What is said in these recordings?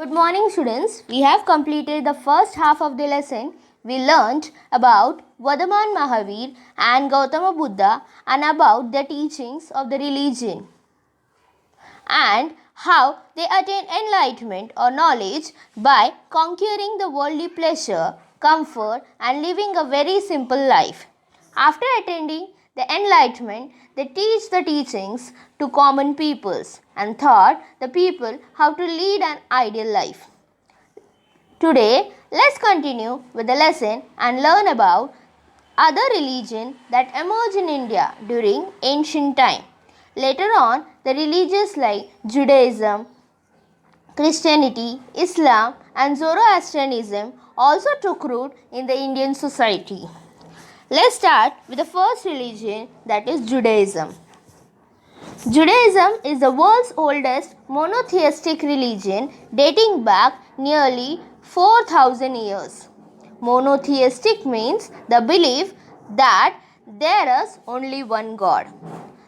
Good morning, students. We have completed the first half of the lesson. We learnt about Vardhaman Mahavir and Gautama Buddha and about the teachings of the religion and how they attain enlightenment or knowledge by conquering the worldly pleasure, comfort, and living a very simple life. After attaining the enlightenment, they teach the teachings to common peoples and taught the people how to lead an ideal life. Today, let's continue with the lesson and learn about other religions that emerged in India during ancient time. Later on, the religions like Judaism, Christianity, Islam, and Zoroastrianism also took root in the Indian society. Let's start with the first religion, that is Judaism. Judaism is the world's oldest monotheistic religion dating back nearly 4,000 years. Monotheistic means the belief that there is only one God.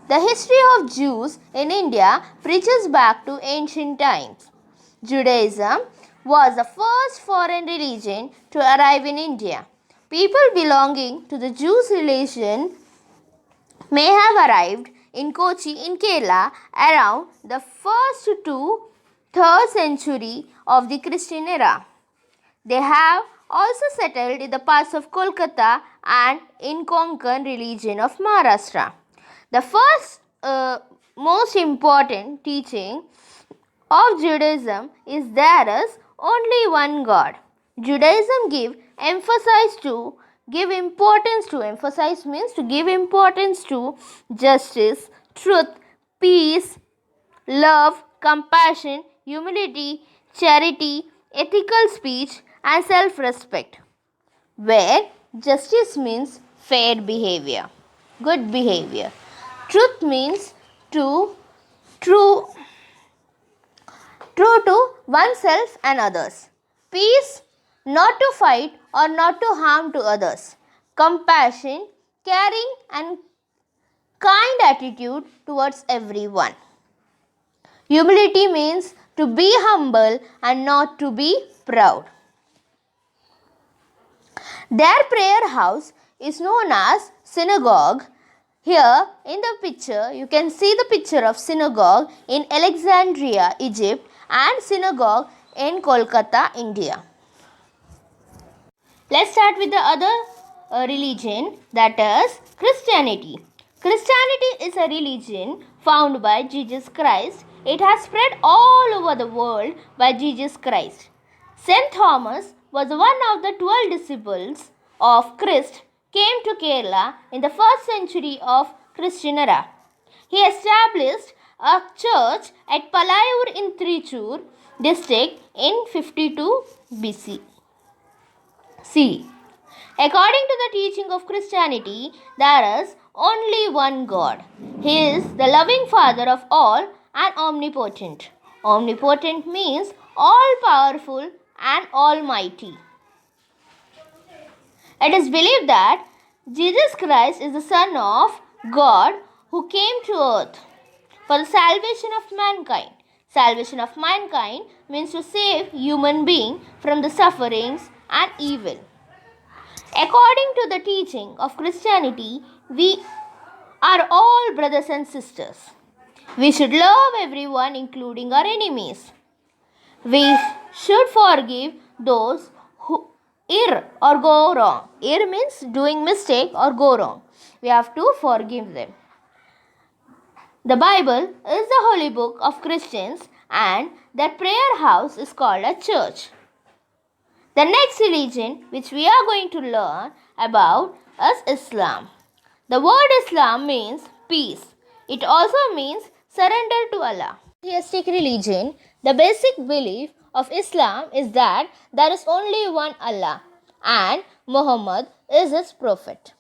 The history of Jews in India reaches back to ancient times. Judaism was the first foreign religion to arrive in India. People belonging to the Jewish religion may have arrived in Kochi in Kerala around the first to 3rd century of the Christian era. They have also settled in the parts of Kolkata and in Konkan region of Maharashtra. The first most important teaching of Judaism is there is only one God. Judaism give importance to justice, truth, peace, love, compassion, humility, charity, ethical speech, and self-respect, where justice means fair behavior, good behavior. Truth means true to oneself and others. Peace, not to fight or not to harm to others. Compassion, caring and kind attitude towards everyone. Humility means to be humble and not to be proud. Their prayer house is known as synagogue. Here in the picture, you can see the picture of synagogue in Alexandria, Egypt and synagogue in Kolkata, India. Let's start with the other religion, that is Christianity. Christianity is a religion founded by Jesus Christ. It has spread all over the world by Jesus Christ. Saint Thomas was one of the 12 disciples of Christ, came to Kerala in the 1st century of Christian era. He established a church at Palayur in Trichur district in 52 BC. According to the teaching of Christianity, there is only one God. He is the loving Father of all and omnipotent. Omnipotent means all-powerful and almighty. It is believed that Jesus Christ is the Son of God who came to earth for the salvation of mankind. Salvation of mankind means to save human being from the sufferings and evil. According to the teaching of Christianity, we are all brothers and sisters. We should love everyone, including our enemies. We should forgive those who err or go wrong. Err means doing mistake or go wrong. We have to forgive them. The Bible is the holy book of Christians and their prayer house is called a church. The next religion which we are going to learn about is Islam. The word Islam means peace. It also means surrender to Allah. Theistic religion, the basic belief of Islam is that there is only one Allah and Muhammad is his prophet.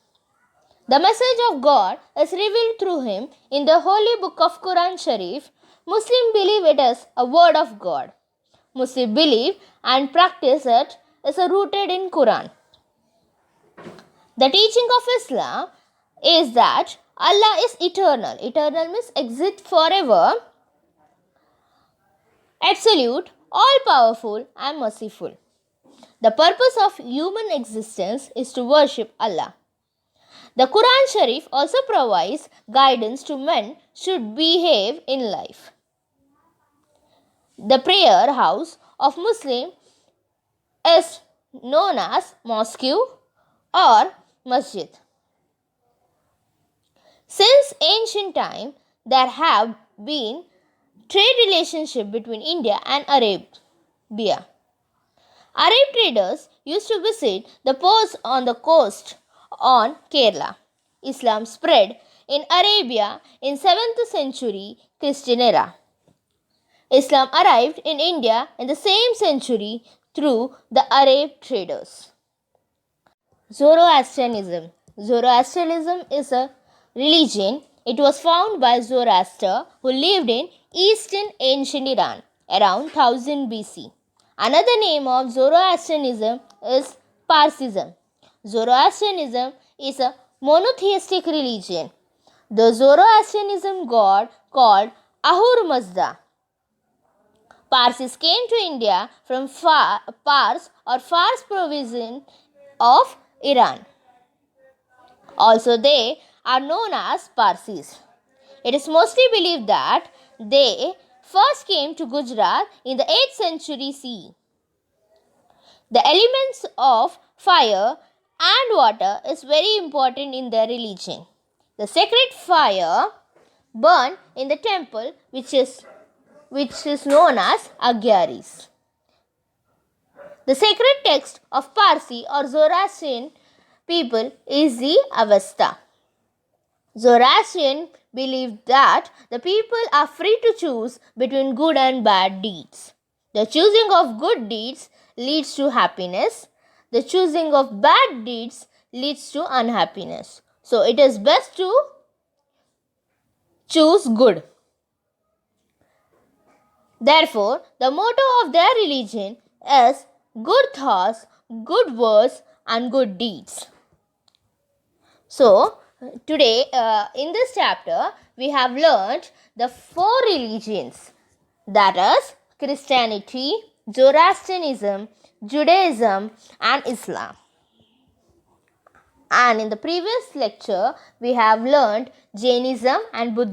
The message of God is revealed through him in the holy book of Quran Sharif. Muslims believe it is a word of God. Muslims believe and practice it is rooted in Quran. The teaching of Islam is that Allah is eternal. Eternal means exist forever, absolute, all-powerful and merciful. The purpose of human existence is to worship Allah. The Quran Sharif also provides guidance to men should behave in life. The prayer house of Muslim is known as mosque or masjid. Since ancient time, there have been trade relationship between India and Arabia. Arab traders used to visit the ports on the coast on Kerala. Islam spread in Arabia in 7th century Christian era. Islam arrived in India in the same century through the Arab traders. Zoroastrianism. Zoroastrianism is a religion. It was founded by Zoroaster, who lived in eastern ancient Iran around 1000 BC. Another name of Zoroastrianism is Parsism. Zoroastrianism is a monotheistic religion. The Zoroastrianism god called Ahura Mazda. Parsis came to India from Pars or Fars province of Iran. Also, they are known as Parsis. It is mostly believed that they first came to Gujarat in the 8th century CE. The elements of fire and water is very important in their religion. The sacred fire burned in the temple which is known as Agyaris. The sacred text of Parsi or Zoroastrian people is the Avesta. Zoroastrian believed that the people are free to choose between good and bad deeds. The choosing of good deeds leads to happiness. The choosing of bad deeds leads to unhappiness. So it is best to choose good. Therefore, the motto of their religion is good thoughts, good words and good deeds. So, today in this chapter, we have learnt the 4 religions, that is Christianity, Zoroastrianism, Judaism and Islam. And in the previous lecture, we have learnt Jainism and Buddhism.